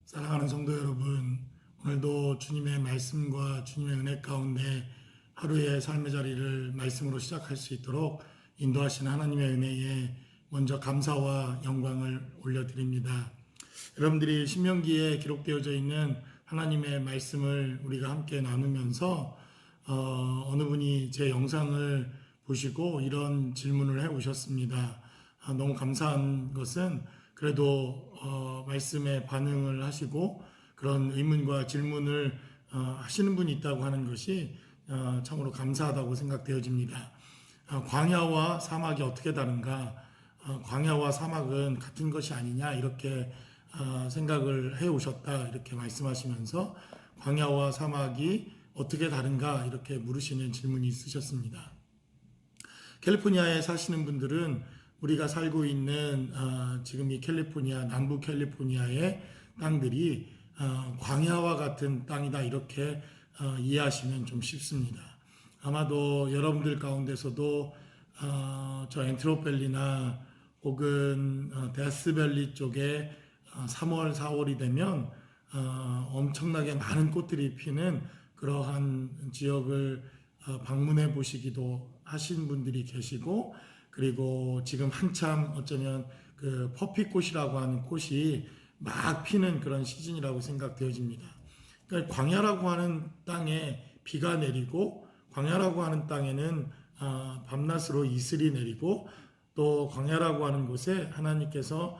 사랑하는 성도 여러분, 오늘도 주님의 말씀과 주님의 은혜 가운데 하루의 삶의 자리를 말씀으로 시작할 수 있도록 인도하신 하나님의 은혜에 먼저 감사와 영광을 올려드립니다. 여러분들이 신명기에 기록되어져 있는 하나님의 말씀을 우리가 함께 나누면서 어느 분이 제 영상을 보시고 이런 질문을 해 오셨습니다. 너무 감사한 것은 그래도 말씀에 반응을 하시고 그런 의문과 질문을 하시는 분이 있다고 하는 것이 참으로 감사하다고 생각되어집니다. 광야와 사막이 어떻게 다른가? 광야와 사막은 같은 것이 아니냐 이렇게 생각을 해 오셨다 이렇게 말씀하시면서 광야와 사막이 어떻게 다른가 이렇게 물으시는 질문이 있으셨습니다. 캘리포니아에 사시는 분들은 우리가 살고 있는 지금 이 캘리포니아, 남부 캘리포니아의 땅들이 광야와 같은 땅이다 이렇게 이해하시면 좀 쉽습니다. 아마도 여러분들 가운데서도 저 엔트로밸리나 혹은 데스밸리 쪽에 3월, 4월이 되면 엄청나게 많은 꽃들이 피는 그러한 지역을 방문해 보시기도 하신 분들이 계시고, 그리고 지금 한참 어쩌면 그 퍼피꽃이라고 하는 꽃이 막 피는 그런 시즌이라고 생각되어집니다. 그러니까 광야라고 하는 땅에 비가 내리고, 광야라고 하는 땅에는 밤낮으로 이슬이 내리고, 또 광야라고 하는 곳에 하나님께서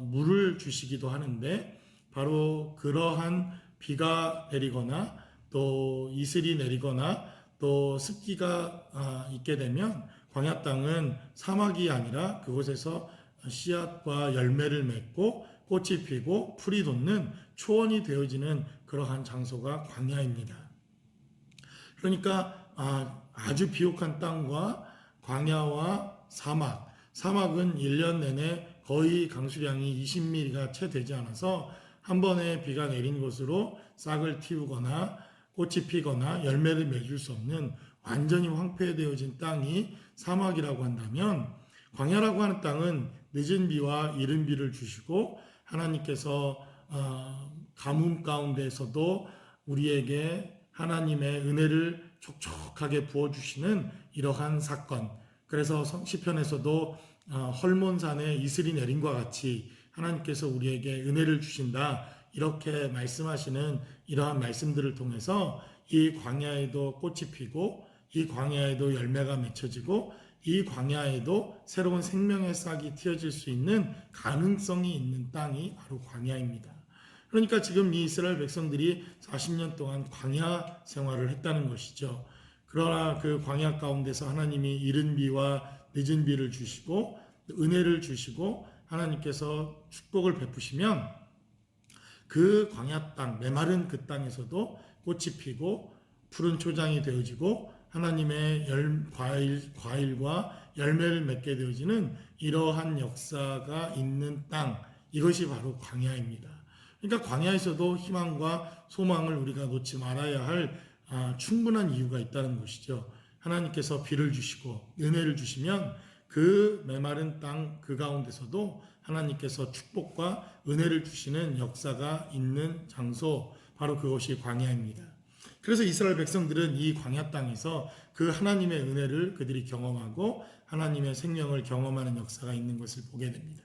물을 주시기도 하는데, 바로 그러한 비가 내리거나 또 이슬이 내리거나 또 습기가 있게 되면 광야 땅은 사막이 아니라 그곳에서 씨앗과 열매를 맺고 꽃이 피고 풀이 돋는 초원이 되어지는 그러한 장소가 광야입니다. 그러니까 아주 비옥한 땅과 광야와 사막은 1년 내내 거의 강수량이 20mm가 채 되지 않아서 한 번에 비가 내린 곳으로 싹을 틔우거나 꽃이 피거나 열매를 맺을 수 없는 완전히 황폐되어진 땅이 사막이라고 한다면, 광야라고 하는 땅은 늦은 비와 이른 비를 주시고 하나님께서 가뭄 가운데서도 우리에게 하나님의 은혜를 촉촉하게 부어주시는 이러한 사건, 그래서 시편에서도 헐몬산에 이슬이 내린과 같이 하나님께서 우리에게 은혜를 주신다 이렇게 말씀하시는 이러한 말씀들을 통해서 이 광야에도 꽃이 피고 이 광야에도 열매가 맺혀지고 이 광야에도 새로운 생명의 싹이 틔어질 수 있는 가능성이 있는 땅이 바로 광야입니다. 그러니까 지금 이 이스라엘 백성들이 40년 동안 광야 생활을 했다는 것이죠. 그러나 그 광야 가운데서 하나님이 이른 비와 늦은 비를 주시고 은혜를 주시고 하나님께서 축복을 베푸시면 그 광야 땅, 메마른 그 땅에서도 꽃이 피고 푸른 초장이 되어지고 하나님의 과일과 열매를 맺게 되어지는 이러한 역사가 있는 땅, 이것이 바로 광야입니다. 그러니까 광야에서도 희망과 소망을 우리가 놓지 말아야 할 충분한 이유가 있다는 것이죠. 하나님께서 비를 주시고 은혜를 주시면 그 메마른 땅 그 가운데서도 하나님께서 축복과 은혜를 주시는 역사가 있는 장소, 바로 그것이 광야입니다. 그래서 이스라엘 백성들은 이 광야 땅에서 그 하나님의 은혜를 그들이 경험하고 하나님의 생명을 경험하는 역사가 있는 것을 보게 됩니다.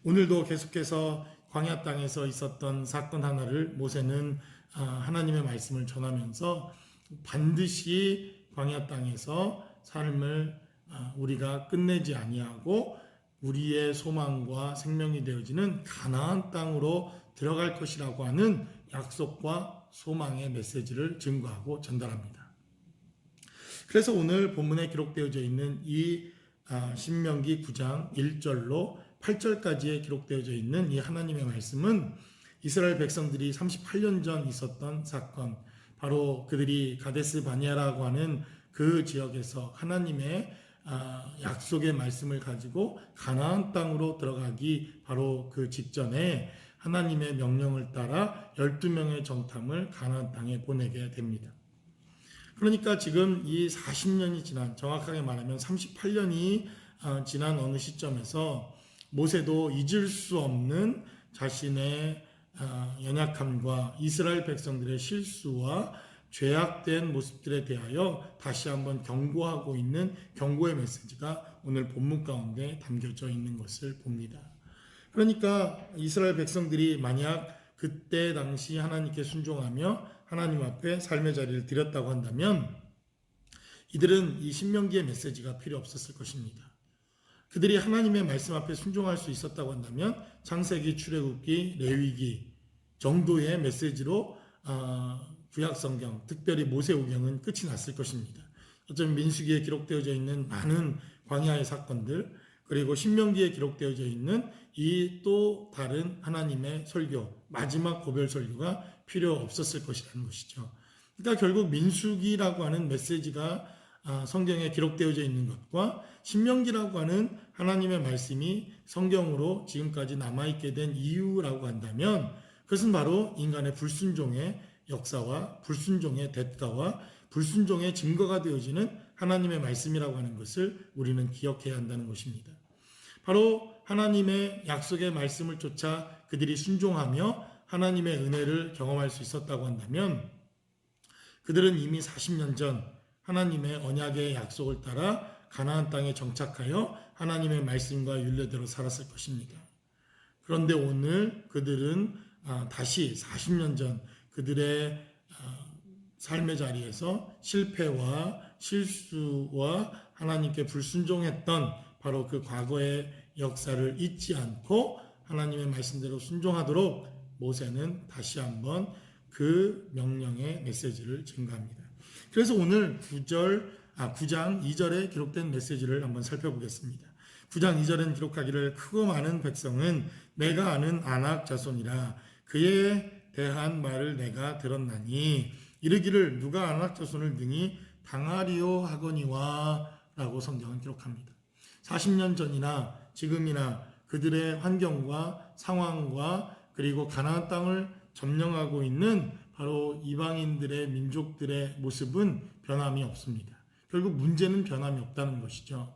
오늘도 계속해서 광야 땅에서 있었던 사건 하나를 모세는 하나님의 말씀을 전하면서 반드시 광야 땅에서 삶을 우리가 끝내지 아니하고 우리의 소망과 생명이 되어지는 가나안 땅으로 들어갈 것이라고 하는 약속과 소망의 메시지를 증거하고 전달합니다. 그래서 오늘 본문에 기록되어져 있는 이 신명기 9장 1절로 8절까지에 기록되어져 있는 이 하나님의 말씀은 이스라엘 백성들이 38년 전 있었던 사건, 바로 그들이 가데스 바니아라고 하는 그 지역에서 하나님의 약속의 말씀을 가지고 가나안 땅으로 들어가기 바로 그 직전에 하나님의 명령을 따라 12명의 정탐을 가나안 땅에 보내게 됩니다. 그러니까 지금 이 40년이 지난, 정확하게 말하면 38년이 지난 어느 시점에서 모세도 잊을 수 없는 자신의 연약함과 이스라엘 백성들의 실수와 죄악된 모습들에 대하여 다시 한번 경고하고 있는 경고의 메시지가 오늘 본문 가운데 담겨져 있는 것을 봅니다. 그러니까 이스라엘 백성들이 만약 그때 당시 하나님께 순종하며 하나님 앞에 삶의 자리를 드렸다고 한다면 이들은 이 신명기의 메시지가 필요 없었을 것입니다. 그들이 하나님의 말씀 앞에 순종할 수 있었다고 한다면 창세기, 출애굽기, 레위기 정도의 메시지로 구약성경, 특별히 모세오경은 끝이 났을 것입니다. 어쩌면 민수기에 기록되어져 있는 많은 광야의 사건들, 그리고 신명기에 기록되어져 있는 이 또 다른 하나님의 설교, 마지막 고별 설교가 필요 없었을 것이라는 것이죠. 그러니까 결국 민수기라고 하는 메시지가 성경에 기록되어져 있는 것과 신명기라고 하는 하나님의 말씀이 성경으로 지금까지 남아있게 된 이유라고 한다면 그것은 바로 인간의 불순종의 역사와 불순종의 대가와 불순종의 증거가 되어지는 하나님의 말씀이라고 하는 것을 우리는 기억해야 한다는 것입니다. 바로 하나님의 약속의 말씀을 쫓아 그들이 순종하며 하나님의 은혜를 경험할 수 있었다고 한다면 그들은 이미 40년 전 하나님의 언약의 약속을 따라 가나안 땅에 정착하여 하나님의 말씀과 율례대로 살았을 것입니다. 그런데 오늘 그들은 다시 40년 전 그들의 삶의 자리에서 실패와 실수와 하나님께 불순종했던 바로 그 과거의 역사를 잊지 않고 하나님의 말씀대로 순종하도록 모세는 다시 한번 그 명령의 메시지를 증가합니다. 그래서 오늘 9장 2절에 기록된 메시지를 한번 살펴보겠습니다. 9장 2절엔 기록하기를 크고 많은 백성은 내가 아는 아낙 자손이라 그에 대한 말을 내가 들었나니 이르기를 누가 아낙 자손을 능히 당하리요 하거니와 라고 성경은 기록합니다. 40년 전이나 지금이나 그들의 환경과 상황과 그리고 가나안 땅을 점령하고 있는 바로 이방인들의 민족들의 모습은 변함이 없습니다. 결국 문제는 변함이 없다는 것이죠.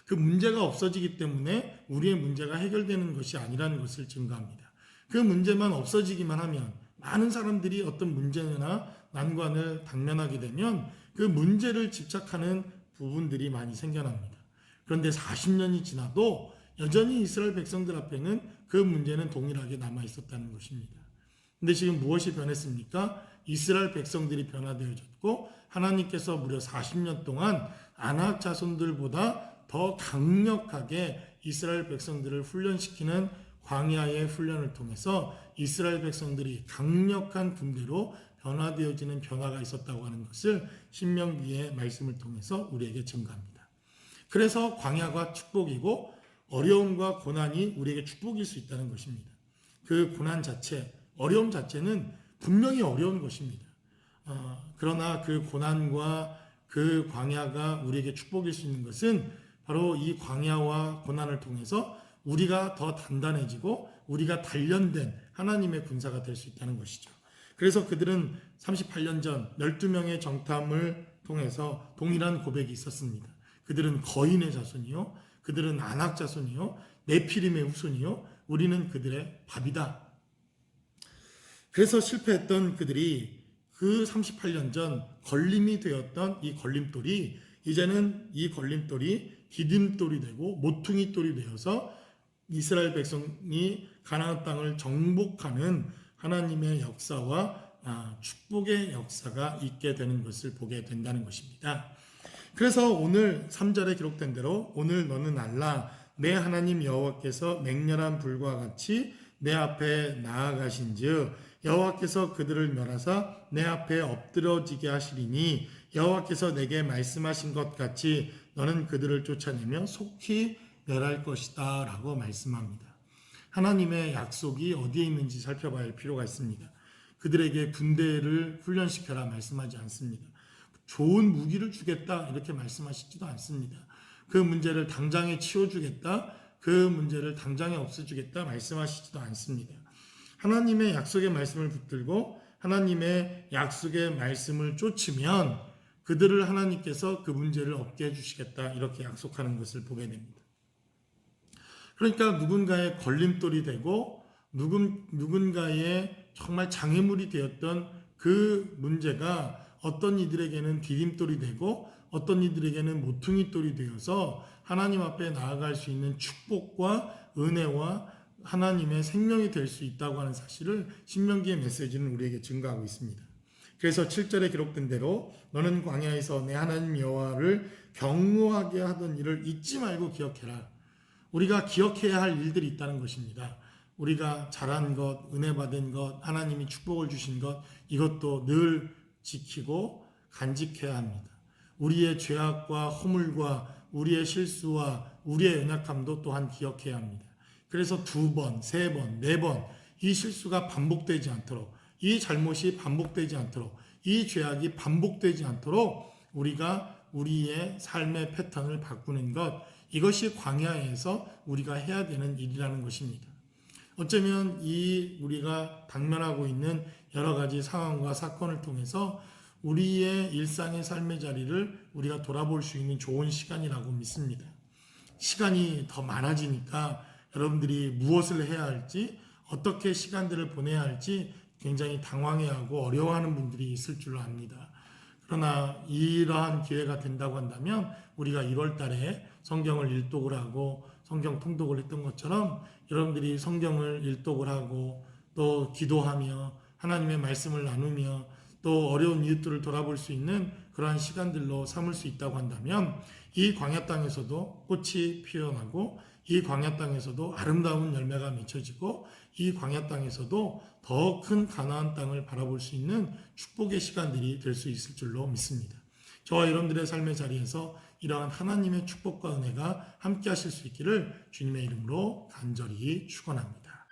그 문제가 없어지기 때문에 우리의 문제가 해결되는 것이 아니라는 것을 증거합니다. 그 문제만 없어지기만 하면 많은 사람들이 어떤 문제나 난관을 당면하게 되면 그 문제를 집착하는 부분들이 많이 생겨납니다. 그런데 40년이 지나도 여전히 이스라엘 백성들 앞에는 그 문제는 동일하게 남아 있었다는 것입니다. 근데 지금 무엇이 변했습니까? 이스라엘 백성들이 변화되어졌고 하나님께서 무려 40년 동안 아낙 자손들보다 더 강력하게 이스라엘 백성들을 훈련시키는 광야의 훈련을 통해서 이스라엘 백성들이 강력한 군대로 변화되어지는 변화가 있었다고 하는 것을 신명기의 말씀을 통해서 우리에게 증거합니다. 그래서 광야가 축복이고 어려움과 고난이 우리에게 축복일 수 있다는 것입니다. 그 고난 자체, 어려움 자체는 분명히 어려운 것입니다. 그러나 그 고난과 그 광야가 우리에게 축복일 수 있는 것은 바로 이 광야와 고난을 통해서 우리가 더 단단해지고 우리가 단련된 하나님의 군사가 될 수 있다는 것이죠. 그래서 그들은 38년 전 12명의 정탐을 통해서 동일한 고백이 있었습니다. 그들은 거인의 자손이요, 그들은 아낙 자손이요, 네피림의 후손이요, 우리는 그들의 밥이다. 그래서 실패했던 그들이 그 38년 전 걸림이 되었던 이 걸림돌이 이제는 이 걸림돌이 디딤돌이 되고 모퉁이돌이 되어서 이스라엘 백성이 가나안 땅을 정복하는 하나님의 역사와 축복의 역사가 있게 되는 것을 보게 된다는 것입니다. 그래서 오늘 3절에 기록된 대로 오늘 너는 알라 내 하나님 여호와께서 맹렬한 불과 같이 내 앞에 나아가신즉 여호와께서 그들을 멸하사 내 앞에 엎드러지게 하시리니 여호와께서 내게 말씀하신 것 같이 너는 그들을 쫓아내며 속히 멸할 것이다 라고 말씀합니다. 하나님의 약속이 어디에 있는지 살펴봐야 할 필요가 있습니다. 그들에게 군대를 훈련시켜라 말씀하지 않습니다. 좋은 무기를 주겠다 이렇게 말씀하시지도 않습니다. 그 문제를 당장에 치워주겠다, 그 문제를 당장에 없애주겠다 말씀하시지도 않습니다. 하나님의 약속의 말씀을 붙들고 하나님의 약속의 말씀을 쫓으면 그들을 하나님께서 그 문제를 없게 해주시겠다 이렇게 약속하는 것을 보게 됩니다. 그러니까 누군가의 걸림돌이 되고 누군가의 정말 장애물이 되었던 그 문제가 어떤 이들에게는 디딤돌이 되고 어떤 이들에게는 모퉁이돌이 되어서 하나님 앞에 나아갈 수 있는 축복과 은혜와 하나님의 생명이 될 수 있다고 하는 사실을 신명기의 메시지는 우리에게 증거하고 있습니다. 그래서 7절에 기록된 대로 너는 광야에서 내 하나님 여호와를 경노하게 하던 일을 잊지 말고 기억해라. 우리가 기억해야 할 일들이 있다는 것입니다. 우리가 잘한 것, 은혜 받은 것, 하나님이 축복을 주신 것, 이것도 늘 지키고 간직해야 합니다. 우리의 죄악과 허물과 우리의 실수와 우리의 연약함도 또한 기억해야 합니다. 그래서 2번, 3번, 4번 이 실수가 반복되지 않도록, 이 잘못이 반복되지 않도록, 이 죄악이 반복되지 않도록 우리가 우리의 삶의 패턴을 바꾸는 것, 이것이 광야에서 우리가 해야 되는 일이라는 것입니다. 어쩌면 이 우리가 당면하고 있는 여러 가지 상황과 사건을 통해서 우리의 일상의 삶의 자리를 우리가 돌아볼 수 있는 좋은 시간이라고 믿습니다. 시간이 더 많아지니까 여러분들이 무엇을 해야 할지, 어떻게 시간들을 보내야 할지 굉장히 당황해하고 어려워하는 분들이 있을 줄 압니다. 그러나 이러한 기회가 된다고 한다면 우리가 1월 달에 성경을 일독을 하고 성경 통독을 했던 것처럼 여러분들이 성경을 일독을 하고 또 기도하며 하나님의 말씀을 나누며 또 어려운 이웃들을 돌아볼 수 있는 그러한 시간들로 삼을 수 있다고 한다면 이 광야 땅에서도 꽃이 피어나고 이 광야 땅에서도 아름다운 열매가 맺혀지고 이 광야 땅에서도 더 큰 가나안 땅을 바라볼 수 있는 축복의 시간들이 될 수 있을 줄로 믿습니다. 저와 여러분들의 삶의 자리에서 이러한 하나님의 축복과 은혜가 함께 하실 수 있기를 주님의 이름으로 간절히 축원합니다.